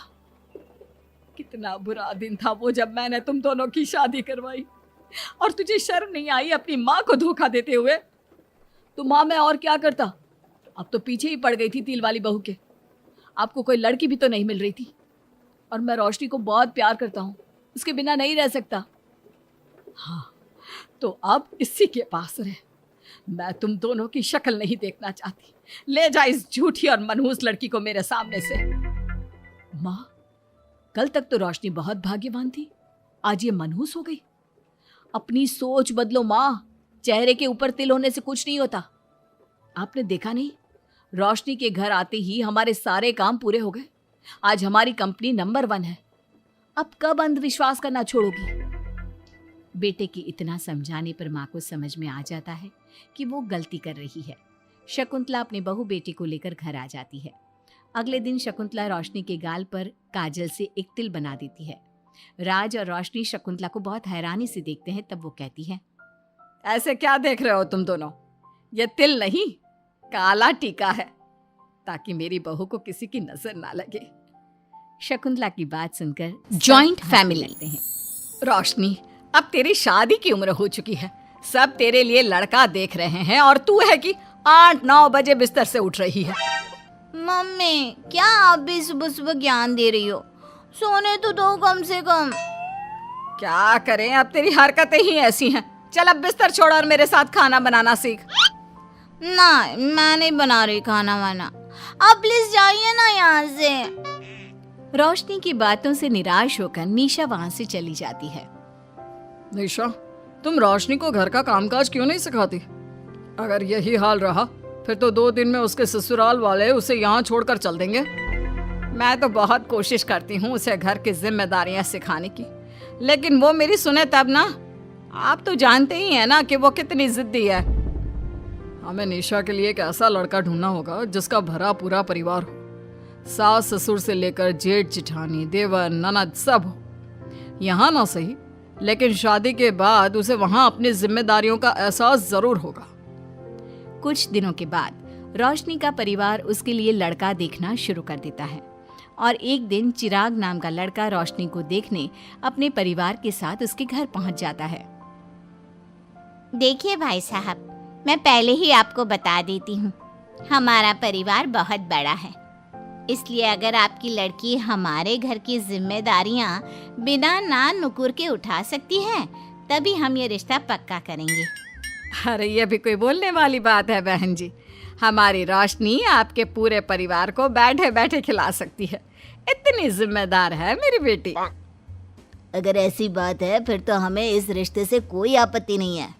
कितना बुरा दिन था वो जब मैंने तुम दोनों की शादी करवाई, और तुझे शर्म नहीं आई अपनी माँ को धोखा देते हुए? तो माँ मैं और क्या करता, अब तो पीछे ही पड़ गई थी तिल वाली बहू के। आपको कोई लड़की भी तो नहीं मिल रही थी, और मैं रोशनी को बहुत प्यार करता हूँ, उसके बिना नहीं रह सकता। हाँ, तो अब इसी के पास रहे। मैं तुम दोनों की शक्ल नहीं देखना चाहती। ले जा इस झूठी और मनहूस लड़की को मेरे सामने से। माँ, कल तक तो रोशनी बहुत भाग्यवान थी, आज ये मनहूस हो गई। अपनी सोच बदलो माँ, चेहरे के ऊपर तिल होने से कुछ नहीं होता। आपने देखा नहीं, रोशनी के घर आते ही हमारे सारे काम पूरे हो गए। आज हमारी कंपनी नंबर 1 है। अब कब अंधविश्वास करना छोड़ोगी? बेटे की इतना समझाने पर माँ को समझ में आ जाता है कि वो गलती कर रही है। शकुंतला अपने बहू बेटी को लेकर घर आ जाती है। अगले दिन शकुंतला रोशनी के गाल पर काजल से एक तिल बना देती है। राज और रोशनी शकुंतला को बहुत हैरानी से देखते हैं। तब वो कहती है, ऐसे क्या देख रहे हो तुम दोनों? ये तिल नहीं, काला टीका है, ताकि मेरी बहू को किसी की नजर ना लगे। शकुंतला की बात सुनकर जॉइंट सब फैमिली। लगते हैं। रोशनी, अब तेरी शादी की उम्र हो चुकी है, सब तेरे लिए लड़का देख रहे हैं, और तू है कि 8-9 बजे बिस्तर से उठ रही है। मम्मी, क्या आप भी सुबह सुबह ज्ञान दे रही हो? सोने तो दो कम से कम। क्या करें, अब तेरी हरकतें ही ऐसी हैं। चल अब बिस्तर छोड़ और मेरे साथ खाना बनाना सीख। ना, मैं नहीं बना रही खाना वाना। आप प्लीज जाइए ना यहाँ से। रोशनी की बातों से निराश होकर निशा वहां से चली जाती है। निशा, तुम रोशनी को घर का कामकाज क्यों नहीं सिखाती? अगर यही हाल रहा फिर तो 2 दिन में उसके ससुराल वाले उसे यहाँ छोड़कर चल देंगे। मैं तो बहुत कोशिश करती हूँ उसे घर की जिम्मेदारियां सिखाने की, लेकिन वो मेरी सुने तब ना। आप तो जानते ही हैं ना कि वो कितनी जिद्दी है। हमें निशा के लिए एक ऐसा लड़का ढूंढना होगा जिसका भरा पूरा परिवार हो, सास ससुर से लेकर जेठ जिठानी देवर ननद सब हो। यहाँ ना सही, लेकिन शादी के बाद उसे वहाँ अपनी जिम्मेदारियों का एहसास जरूर होगा। कुछ दिनों के बाद रोशनी का परिवार उसके लिए लड़का देखना शुरू कर देता है, और एक दिन चिराग नाम का लड़का रोशनी को देखने अपने परिवार के साथ उसके घर पहुंच जाता है। देखिए भाई साहब, मैं पहले ही आपको बता देती हूँ, हमारा परिवार बहुत बड़ा है, इसलिए अगर आपकी लड़की हमारे घर की जिम्मेदारियाँ बिना ना नुकुर के उठा सकती है, तभी हम ये रिश्ता पक्का करेंगे। अरे ये भी कोई बोलने वाली बात है बहन जी। हमारी रोशनी आपके पूरे परिवार को बैठे बैठे खिला सकती है, इतनी जिम्मेदार है मेरी बेटी। अगर ऐसी बात है फिर तो हमें इस रिश्ते से कोई आपत्ति नहीं है।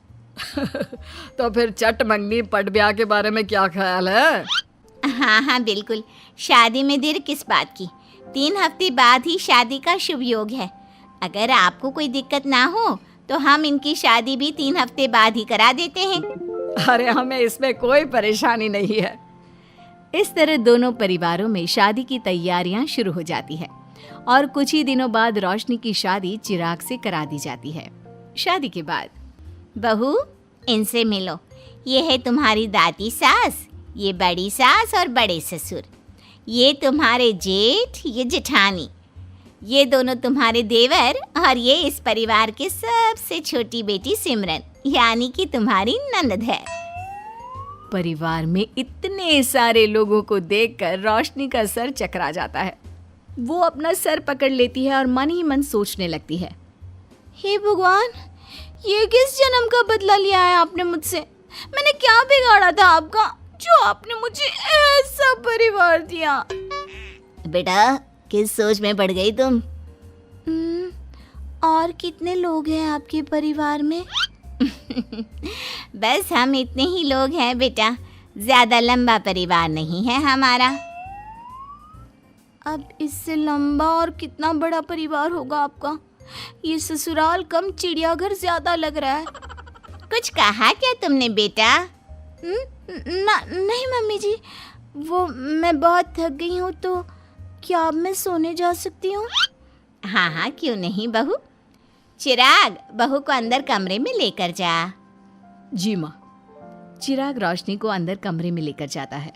तो फिर चट मंगनी पट ब्याह के बारे में क्या ख्याल है? हाँ हाँ बिल्कुल, शादी में देर किस बात की, 3 हफ्ते बाद ही शादी का शुभ योग है। अगर आपको कोई दिक्कत ना हो तो हम इनकी शादी भी 3 हफ्ते बाद ही करा देते हैं। अरे हमें इसमें कोई परेशानी नहीं है। इस तरह दोनों परिवारों में शादी की तैयारियां शुरू हो जाती है, और कुछ ही दिनों बाद रोशनी की शादी चिराग से करा दी जाती है। शादी के बाद, बहू, इनसे मिलो, ये है तुम्हारी दादी सास, ये बड़ी सास और बड़े ससुर, ये तुम्हारे जेठ, ये जेठानी, ये दोनों तुम्हारे देवर, और ये इस परिवार की सबसे छोटी बेटी सिमरन, यानी कि तुम्हारी ननद है। परिवार में इतने सारे लोगों को देखकर रोशनी का सर चकरा जाता है। वो अपना सर पकड़ लेती है और मन ही मन सोचने लगती है, हे भगवान, ये किस जन्म का बदला लिया है आपने मुझसे? मैंने क्या बिगाड़ा था आपका जो आपने मुझे ऐसा परिवार दिया? बेटा, किस सोच में पड़ गई तुम? और कितने लोग हैं आपके परिवार में? बस हम इतने ही लोग हैं बेटा, ज्यादा लंबा परिवार नहीं है हमारा। अब इससे लंबा और कितना बड़ा परिवार होगा आपका? ये ससुराल कम चिड़ियाघर ज्यादा लग रहा है। कुछ कहा क्या तुमने बेटा? नहीं मम्मी जी, वो मैं बहुत थक गई हूँ, तो क्या अब मैं सोने जा सकती हूँ? हाँ हाँ, क्यों नहीं बहू। चिराग, बहू को अंदर कमरे में लेकर जा। जी माँ। चिराग रोशनी को अंदर कमरे में लेकर जाता है।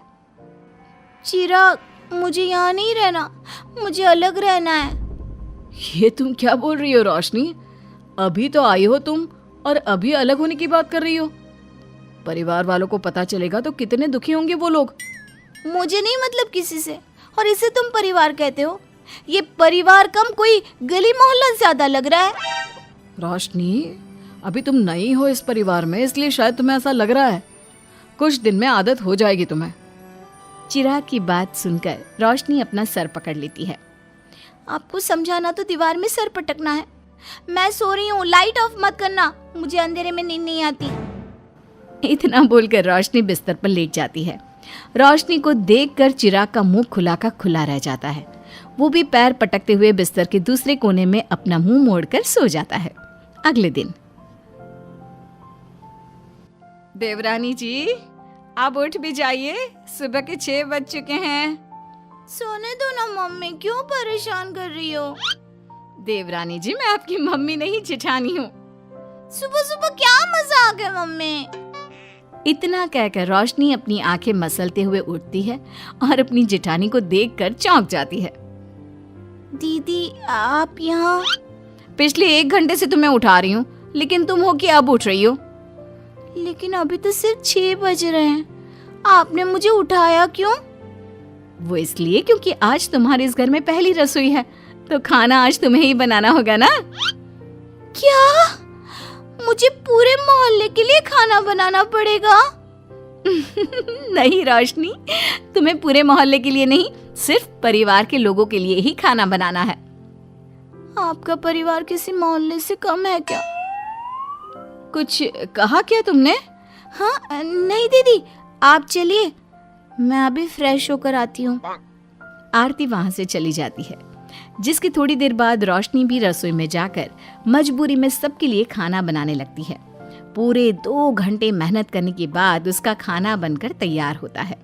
चिराग, मुझे यहाँ नहीं रहना, मुझे अलग रहना है। ये तुम क्या बोल रही हो रोशनी? अभी तो आई हो तुम और अभी अलग होने की बात कर रही हो। परिवार वालों को पता चलेगा तो कितने दुखी होंगे वो लोग। मुझे नहीं मतलब किसी से, और इसे तुम परिवार कहते हो? ये परिवार कम कोई गली मोहल्ला ज्यादा लग रहा है। रोशनी, अभी तुम नई हो इस परिवार में, इसलिए शायद तुम्हें ऐसा लग रहा है। कुछ दिन में आदत हो जाएगी तुम्हें। चिराग की बात सुनकर रोशनी अपना सर पकड़ लेती है। आपको समझाना तो दीवार में सर पटकना है। मैं सो रही हूँ, लाइट ऑफ मत करना, मुझे अंधेरे में नींद नहीं आती। इतना बोलकर रोशनी बिस्तर पर लेट जाती है। रोशनी को देखकर चिराग का मुंह खुला का खुला रह जाता है। वो भी पैर पटकते हुए बिस्तर के दूसरे कोने में अपना मुंह मोड़कर सो जाता है। अगले दिन, देवरानी जी, आप उठ भी जाइए, सुबह के 6 बज चुके हैं। सोने दो ना मम्मी, क्यों परेशान कर रही हो? देवरानी जी, मैं आपकी मम्मी नहीं जेठानी हूँ। सुबह सुबह क्या मजाक है मम्मी? इतना कहकर रोशनी अपनी आंखें मसलते हुए उठती है और अपनी जेठानी को देखकर चौंक जाती है। दीदी, आप यहाँ? पिछले 1 घंटे से तुम्हें उठा रही हूँ, लेकिन तुम हो कि अब उठ रही हो? लेकिन अभी तो सिर्फ 6 बज रहे हैं, आपने मुझे उठाया क्यों? वो इसलिए क्योंकि आज तुम्हारे इस घर में पहली रसोई है, तो खाना आज तुम्हें ही बनाना होगा ना। क्या? मुझे पूरे मोहल्ले के लिए खाना बनाना पड़ेगा? नहीं रोशनी, तुम्हें पूरे मोहल्ले के लिए नहीं, सिर्फ परिवार के लोगों के लिए ही खाना बनाना है। आपका परिवार किसी मोहल्ले से कम है क्या? कुछ कहा क्या तुमने? हाँ, नहीं दीदी, आप चलिए, मैं अभी फ्रेश होकर आती हूँ। आरती वहां से चली जाती है, जिसकी थोड़ी देर बाद रोशनी भी रसोई में जाकर मजबूरी में सबके लिए खाना बनाने लगती है। पूरे 2 घंटे मेहनत करने के बाद उसका खाना बनकर तैयार होता है।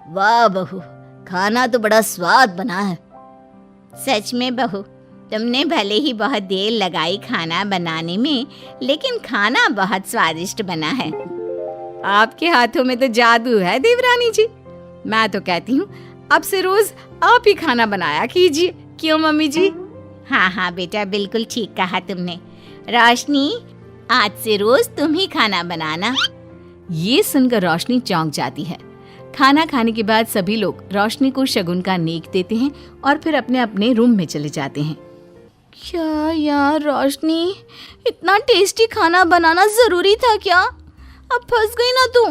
वाह बहू, खाना तो बड़ा स्वाद बना है। सच में बहू, तुमने भले ही बहुत देर लगाई खाना बनाने में, लेकिन खाना बहुत स्वादिष्ट बना है। आपके हाथों में तो जादू है देवरानी जी। मैं तो कहती हूँ अब से रोज आप ही खाना बनाया कीजिए। क्यों मम्मी जी? हाँ हाँ बेटा, बिल्कुल ठीक कहा तुमने। रोशनी, आज से रोज तुम ही खाना बनाना। ये सुनकर रोशनी चौंक जाती है। खाना खाने के बाद सभी लोग रोशनी को शगुन का नेक देते हैं और फिर अपने अपने रूम में चले जाते हैं। क्या यार रोशनी, इतना टेस्टी खाना बनाना जरूरी था क्या? अब फंस गई ना तू।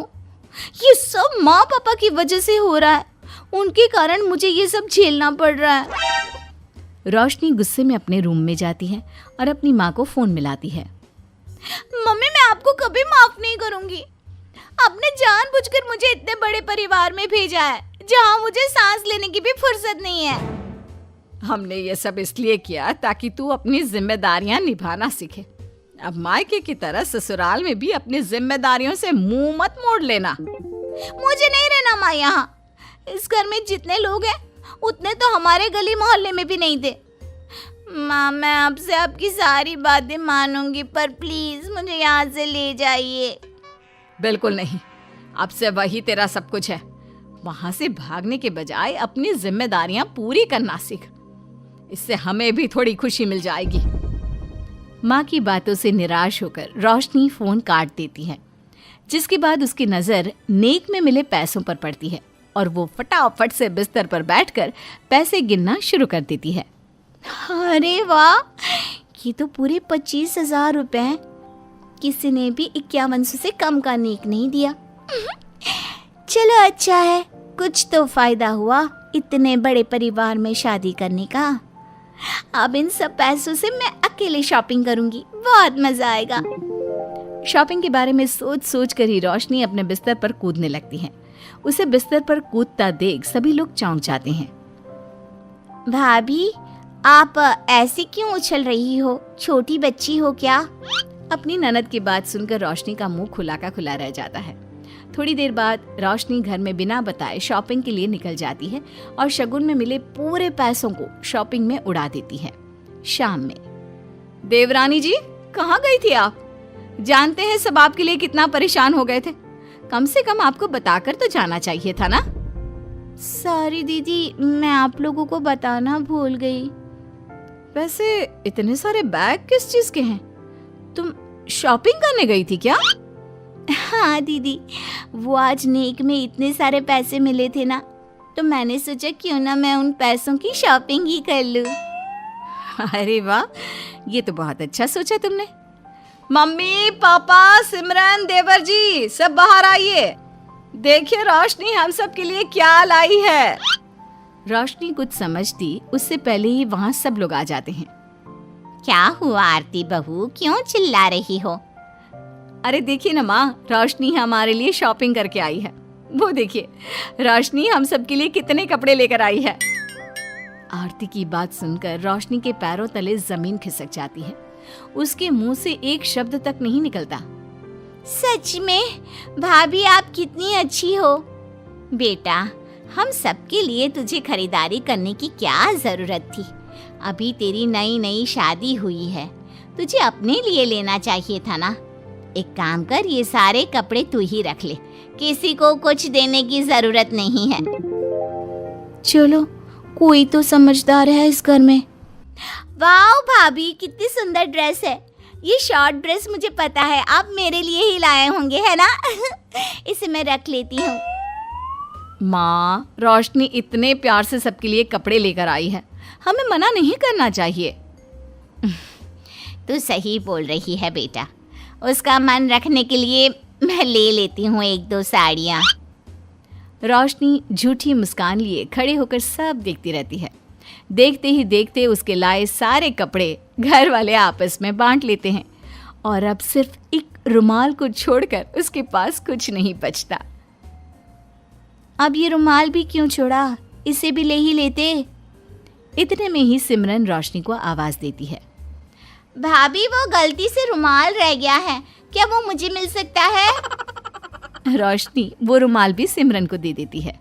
ये सब माँ पापा की वजह से हो रहा है, उनके कारण मुझे ये सब झेलना पड़ रहा है। रोशनी गुस्से में अपने रूम में जाती है और अपनी माँ को फोन मिलाती है। मम्मी, मैं आपको कभी माफ नहीं करूंगी। आपने जानबूझकर मुझे इतने बड़े परिवार में भेजा है, जहाँ मुझे सांस लेने की भी फुर्सत नहीं है। हमने ये सब इसलिए किया ताकि तू अपनी जिम्मेदारियां निभाना सीखे। अब मायके की तरह ससुराल में भी अपनी जिम्मेदारियों से मुंह मत मोड़ लेना। मुझे नहीं रहना माँ यहाँ। इस घर में जितने लोग हैं उतने तो हमारे गली मोहल्ले में भी नहीं थे। माँ, मैं आपसे आपकी सारी बातें मानूंगी, पर प्लीज मुझे यहाँ से ले जाइए। बिल्कुल नहीं, अब से वही तेरा सब कुछ है। वहां से भागने के बजाय अपनी जिम्मेदारियां पूरी करना सीख, इससे हमें भी थोड़ी खुशी मिल जाएगी। माँ की बातों से निराश होकर रोशनी फोन काट देती है, जिसके बाद उसकी नजर नेक में मिले पैसों पर पड़ती है और वो फटाफट से बिस्तर पर बैठकर पैसे गिनना शुरू कर देती है। अरे वाह, ये तो पूरे 25,000 रुपए हैं। किसी ने भी 5100 से कम का नेक नहीं दिया। चलो अच्छा है, कुछ तो फायदा हुआ इतने बड़े परिवार में शादी करने का। अब इन सब पैसों से मैं अकेले शॉपिंग करूंगी, बहुत मजा आएगा। शॉपिंग के बारे में सोच सोच कर ही रोशनी अपने बिस्तर पर कूदने लगती है। उसे बिस्तर पर कूदता देख सभी लोग चौंक जाते हैं। भाभी, आप ऐसे क्यों उछल रही हो? छोटी बच्ची हो क्या? अपनी ननद की बात सुनकर रोशनी का मुंह खुला का खुला रह जाता है। थोड़ी देर बाद रोशनी घर में बिना बताए शॉपिंग के लिए निकल जाती है और शगुन में मिले पूरे पैसों को शॉपिंग में उड़ा देती है। शाम में, देवरानी जी कहाँ गई थी आप? जानते हैं सब आपके लिए कितना परेशान हो गए थे। कम से कम आपको बताकर तो जाना चाहिए था ना। सॉरी दीदी, मैं आप लोगों को बताना भूल गई। वैसे इतने सारे बैग किस चीज के हैं? तुम शॉपिंग करने गई थी क्या? हाँ दीदी, वो आज नेक में इतने सारे पैसे मिले थे ना, तो मैंने सोचा क्यों ना मैं उन पैसों की शॉपिंग ही कर लूं। अरे वाह, ये तो बहुत अच्छा सोचा तुमने। मम्मी, पापा, सिमरन, देवर जी, सब बाहर आइए। देखिए रोशनी हम सब के लिए क्या लाई है। रोशनी कुछ समझती उससे पहले ही वहाँ सब लोग आ जाते हैं। क्या हुआ आरती बहू, क्यों चिल्ला रही हो? अरे देखिए ना माँ, रोशनी हमारे लिए शॉपिंग करके आई है। वो देखिए, रोशनी हम सब के लिए कितने कपड़े लेकर आई है। आरती की बात सुनकर रोशनी के पैरों तले जमीन खिसक जाती है। उसके मुंह से एक शब्द तक नहीं निकलता। सच में भाभी, आप कितनी अच्छी हो। बेटा, हम सबके लिए तुझे खरीदारी करने की क्या जरूरत थी? अभी तेरी नई नई शादी हुई है, तुझे अपने लिए लेना चाहिए था ना। एक काम कर, ये सारे कपड़े तू ही रख ले, किसी को कुछ देने की जरूरत नहीं है। चलो, कोई तो समझदार है इस घर में। वाह भाभी, कितनी सुंदर ड्रेस है। ये शॉर्ट ड्रेस मुझे पता है आप मेरे लिए ही लाए होंगे, है ना? इसे मैं रख लेती हूँ। माँ, रोशनी इतने प्यार से सबके लिए कपड़े लेकर आई है, हमें मना नहीं करना चाहिए। तू सही बोल रही है बेटा, उसका मन रखने के लिए मैं ले लेती हूँ 1-2 साड़ियाँ। रोशनी झूठी मुस्कान लिए खड़े होकर सब देखती रहती है। देखते ही देखते उसके लाए सारे कपड़े घर वाले आपस में बांट लेते हैं और अब सिर्फ एक रुमाल को छोड़कर उसके पास कुछ नहीं बचता। अब ये रुमाल भी क्यों छोड़ा, इसे भी ले ही लेते। इतने में ही सिमरन रोशनी को आवाज देती है। भाभी, वो गलती से रुमाल रह गया है, क्या वो मुझे मिल सकता है? रोशनी वो रुमाल भी सिमरन को दे देती है।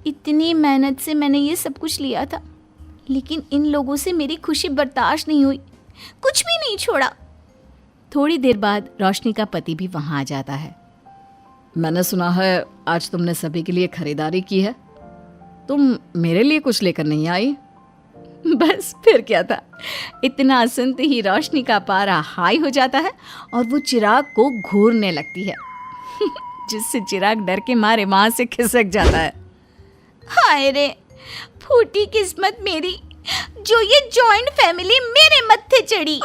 इतनी मेहनत से मैंने ये सब कुछ लिया था, लेकिन इन लोगों से मेरी खुशी बर्दाश्त नहीं हुई, कुछ भी नहीं छोड़ा। थोड़ी देर बाद रोशनी का पति भी वहां आ जाता है। मैंने सुना है आज तुमने सभी के लिए खरीदारी की है, तुम मेरे लिए कुछ लेकर नहीं आई? बस फिर क्या था, इतना सुनते ही रोशनी का पारा हाई हो जाता है और वो चिराग को घूरने लगती है, जिससे चिराग डर के मारे वहां से खिसक जाता है। हाय रे, फूटी किस्मत मेरी, जो ये जॉइंट फैमिली मेरे मत्थे चढ़ी।